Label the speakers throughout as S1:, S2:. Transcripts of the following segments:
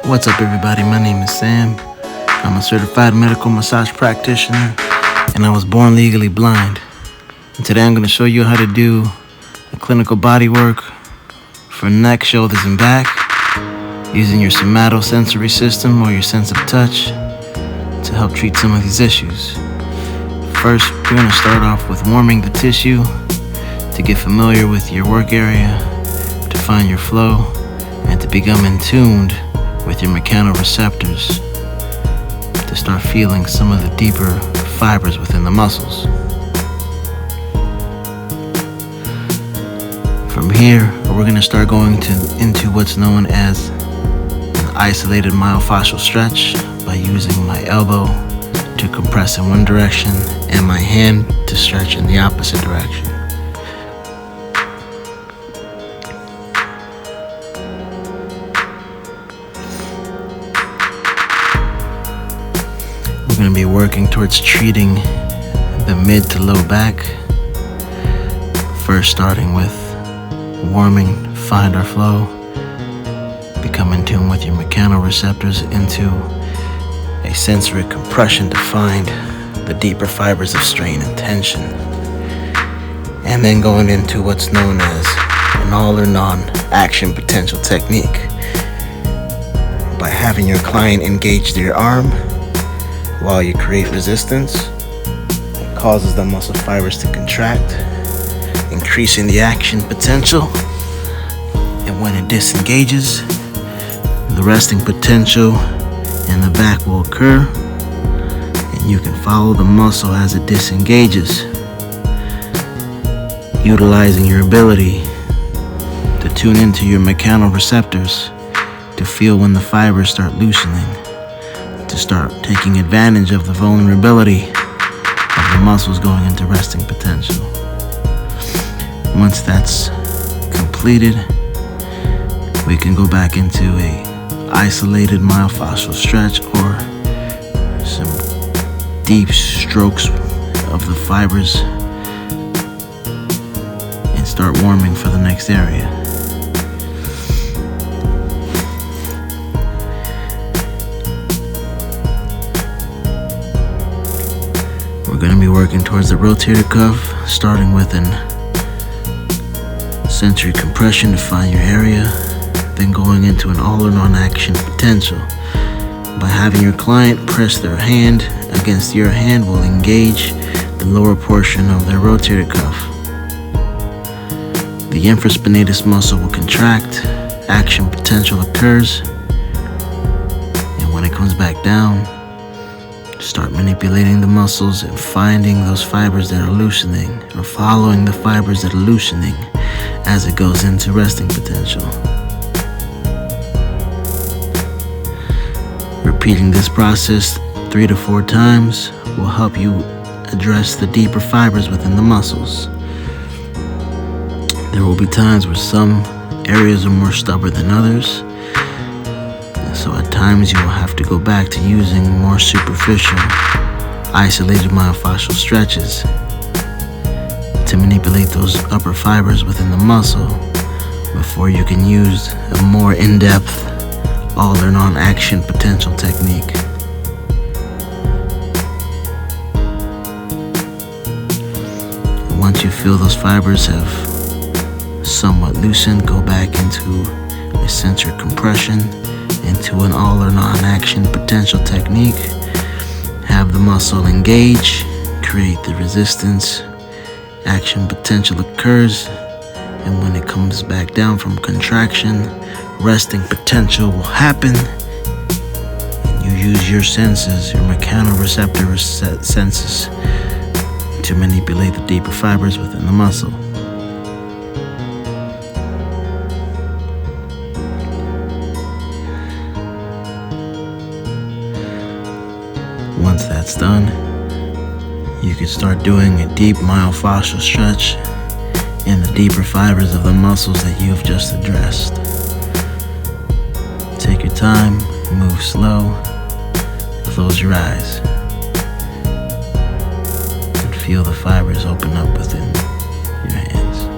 S1: What's up, everybody? My name is Sam. I'm a certified medical massage practitioner, and I was born legally blind. And today I'm going to show you how to do a clinical body work for neck, shoulders, and back using your somatosensory system or your sense of touch to help treat some of these issues. First, we're going to start off with warming the tissue to get familiar with your work area, to find your flow, and to become in tuned with your mechanoreceptors, to start feeling some of the deeper fibers within the muscles. From here, we're going to start going into what's known as an isolated myofascial stretch by using my elbow to compress in one direction and my hand to stretch in the opposite direction. We're going to be working towards treating the mid to low back. First starting with warming, find our flow, become in tune with your mechanoreceptors into a sensory compression to find the deeper fibers of strain and tension. And then going into what's known as an all or none action potential technique by having your client engage their arm while you create resistance. It causes the muscle fibers to contract, increasing the action potential. And when it disengages, the resting potential in the back will occur, and you can follow the muscle as it disengages, utilizing your ability to tune into your mechanoreceptors to feel when the fibers start loosening, to start taking advantage of the vulnerability of the muscles going into resting potential. Once that's completed, we can go back into a isolated myofascial stretch or some deep strokes of the fibers and start warming for the next area. We're going to be working towards the rotator cuff, starting with an sensory compression to find your area, then going into an all or none action potential. By having your client press their hand against your hand will engage the lower portion of their rotator cuff. The infraspinatus muscle will contract, action potential occurs, and when it comes back down, start manipulating the muscles and finding those fibers that are loosening, or following the fibers that are loosening as it goes into resting potential. Repeating this process 3 to 4 times will help you address the deeper fibers within the muscles. There will be times where some areas are more stubborn than others, so at times you will have to go back to using more superficial, isolated myofascial stretches to manipulate those upper fibers within the muscle before you can use a more in-depth all or none action potential technique. Once you feel those fibers have somewhat loosened, go back into a sensory compression, into an all or none action potential technique. Have the muscle engage, create the resistance, action potential occurs, and when it comes back down from contraction, resting potential will happen, and you use your senses, your mechanoreceptor senses, to manipulate the deeper fibers within the muscle. Once that's done, you can start doing a deep myofascial stretch in the deeper fibers of the muscles that you have just addressed. Take your time, move slow, close your eyes, and feel the fibers open up within your hands.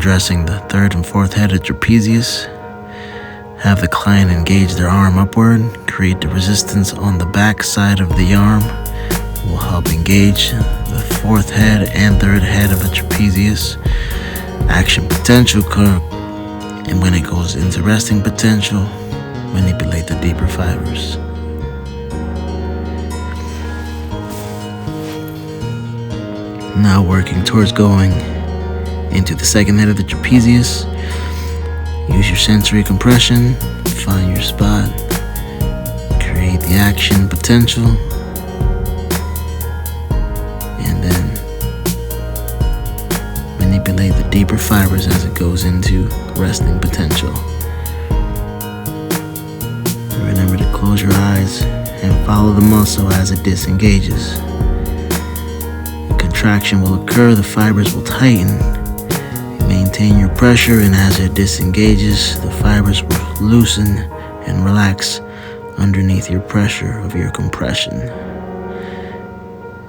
S1: addressing the third and fourth head of trapezius, have the client engage their arm upward, create the resistance on the back side of the arm. Will help engage the fourth head and third head of the trapezius. Action potential curve, and when it goes into resting potential, manipulate the deeper fibers. Now working towards going into the second head of the trapezius. Use your sensory compression, find your spot, create the action potential, and then manipulate the deeper fibers as it goes into resting potential. Remember to close your eyes and follow the muscle as it disengages. Contraction will occur, the fibers will tighten. Maintain your pressure, and as it disengages, the fibers will loosen and relax underneath your pressure of your compression.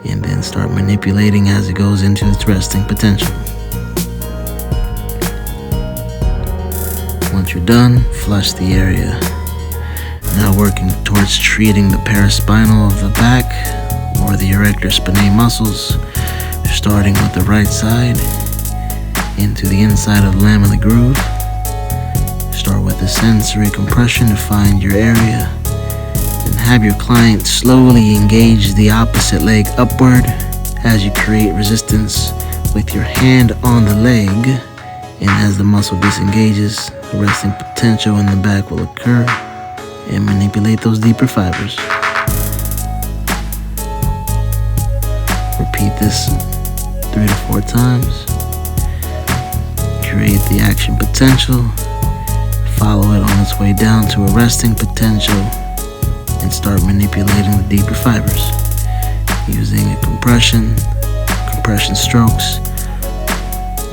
S1: And then start manipulating as it goes into its resting potential. Once you're done, flush the area. Now working towards treating the paraspinal of the back or the erector spinae muscles, starting with the right side into the inside of the lamina groove. Start with the sensory compression to find your area. Then have your client slowly engage the opposite leg upward as you create resistance with your hand on the leg. And as the muscle disengages, the resting potential in the back will occur, and manipulate those deeper fibers. Repeat this 3 to 4 times. Create the action potential, follow it on its way down to a resting potential, and start manipulating the deeper fibers using a compression strokes,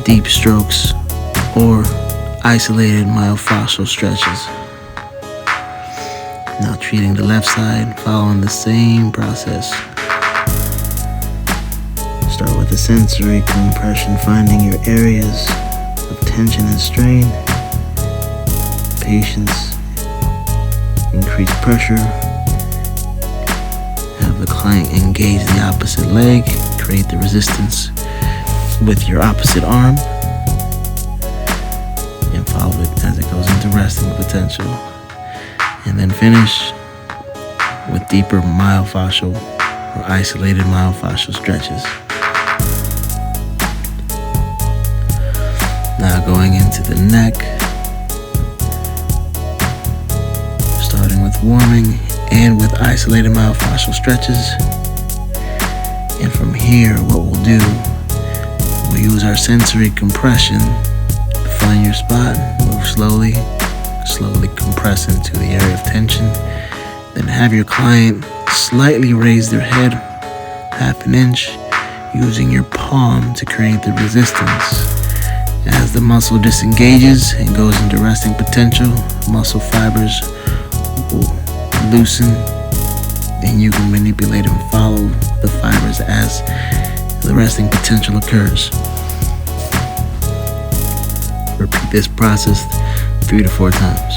S1: deep strokes, or isolated myofascial stretches. Now treating the left side, following the same process. Start with the sensory compression, finding your areas of tension and strain. Patience, increase pressure. Have the client engage the opposite leg, create the resistance with your opposite arm, and follow it as it goes into resting potential. And then finish with deeper myofascial or isolated myofascial stretches. Now going into the neck, starting with warming and with isolated myofascial stretches. And from here, what we'll do, we'll use our sensory compression to find your spot, move slowly compress into the area of tension. Then have your client slightly raise their head 1/2 inch, using your palm to create the resistance. As the muscle disengages and goes into resting potential, muscle fibers will loosen, and you can manipulate and follow the fibers as the resting potential occurs. Repeat this process 3 to 4 times.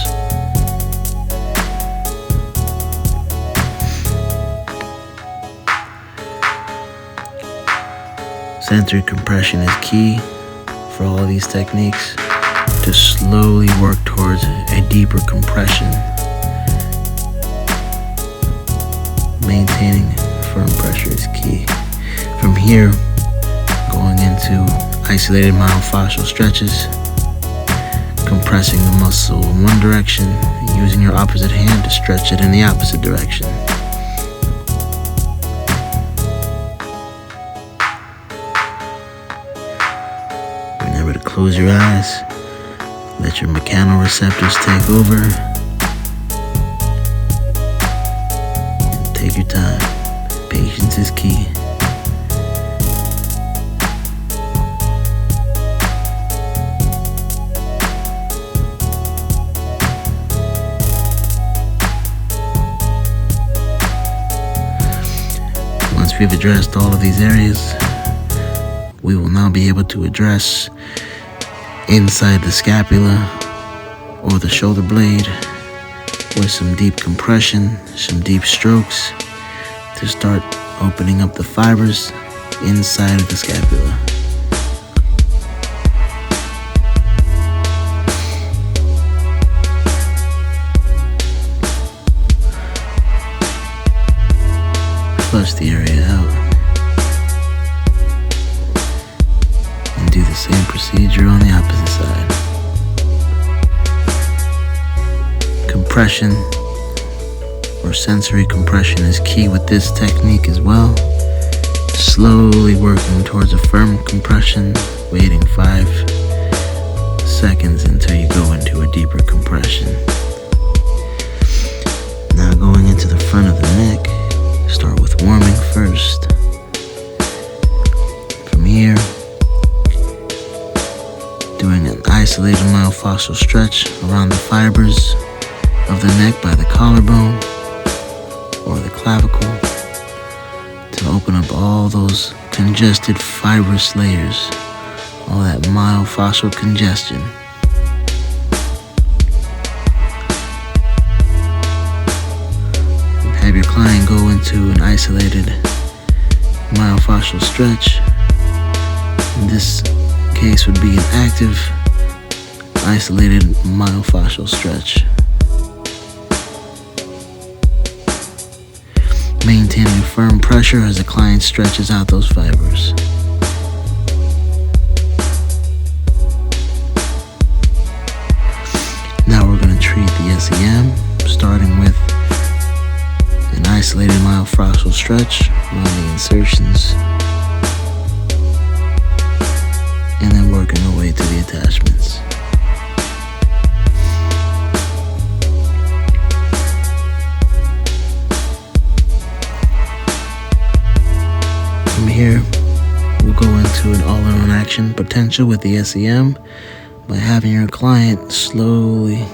S1: Sensory compression is key for all these techniques. To slowly work towards a deeper compression, maintaining firm pressure is key. From here, going into isolated myofascial stretches, compressing the muscle in one direction, and using your opposite hand to stretch it in the opposite direction. Remember to close your eyes, let your mechanoreceptors take over, and take your time. Patience is key. Once we've addressed all of these areas, we will now be able to address inside the scapula or the shoulder blade with some deep compression, some deep strokes to start opening up the fibers inside of the scapula. Flush the area out and do the same procedure on the opposite side. Compression or sensory compression is key with this technique as well. Slowly working towards a firm compression, waiting 5 seconds until you go into a deeper compression. Now going into the front of the neck, start with warming first. From here, doing an isolated myofascial stretch around the fibers of the neck by the collarbone or the clavicle to open up all those congested fibrous layers, all that myofascial congestion. And have your client go into an isolated myofascial stretch. In this case would be an active isolated myofascial stretch. Maintaining firm pressure as the client stretches out those fibers. Now we're going to treat the SEM, starting with an isolated myofascial stretch around the insertions, and then working our way to the attachments. From here, we'll go into an all-in-one action potential with the SEM by having your client slowly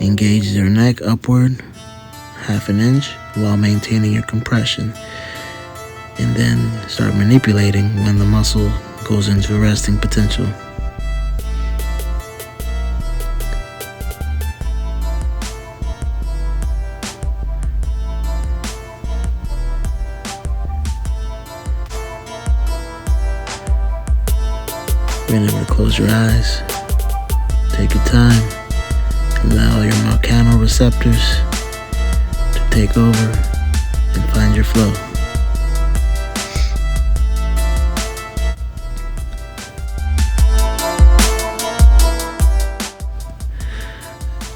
S1: engage their neck upward 1/2 inch while maintaining your compression, and then start manipulating when the muscle goes into a resting potential. Remember to close your eyes, take your time, allow your mechanoreceptors to take over and find your flow.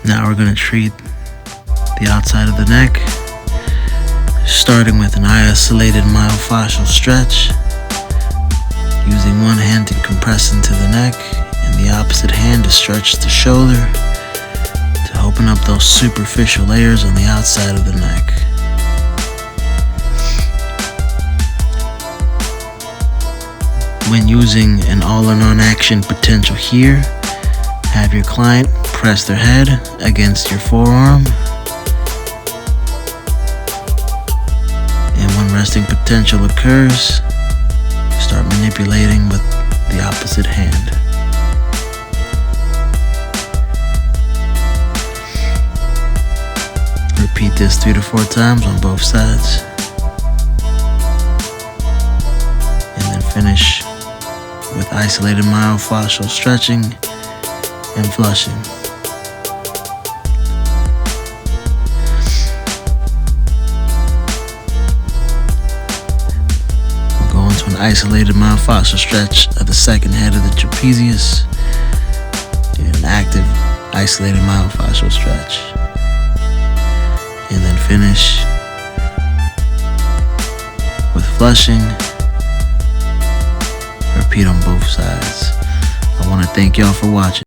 S1: Now we're going to treat the outside of the neck, starting with an isolated myofascial stretch, using one hand to compress into the neck and the opposite hand to stretch the shoulder to open up those superficial layers on the outside of the neck. When using an all-in-one action potential here, have your client press their head against your forearm, and when resting potential occurs, start manipulating with the opposite hand. Repeat this 3 to 4 times on both sides. And then finish with isolated myofascial stretching and flushing. An isolated myofascial stretch of the second head of the trapezius, and an active isolated myofascial stretch, and then finish with flushing. Repeat on both sides. I want to thank y'all for watching.